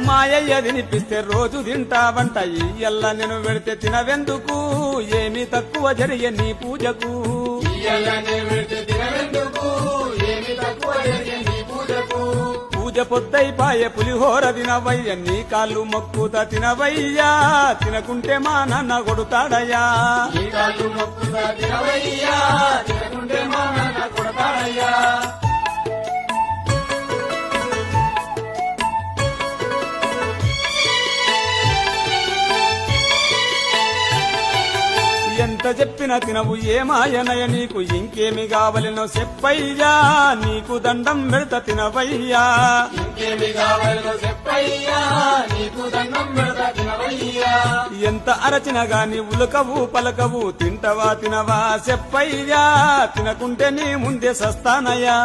మాయయ్య తినిపిస్తే రోజు తింటావంట ఇయ్యల్ల నేను పెడితే తినవెందుకు ఏమి తక్కువ జరిగే నీ పూజకు పూజ పొద్దైపాయే పులిహోర తినవయ్య నీ కాళ్ళు మొక్కుతా తినవయ్యా తినకుంటే మా నాన్న కొడుతాడయ్యా ఎంత చెప్పినా తినవు ఏమాయనయ నీకు ఇంకేమి కావలెనో చెప్పయ్యా నీకు దండం పెడత తినవయ్యా ఎంత అరచిన గాని ఉలకవు పలకవు తింటవా తినవా చెప్పయ్యా తినకుంటే నీ ముందే సస్తానయ్యా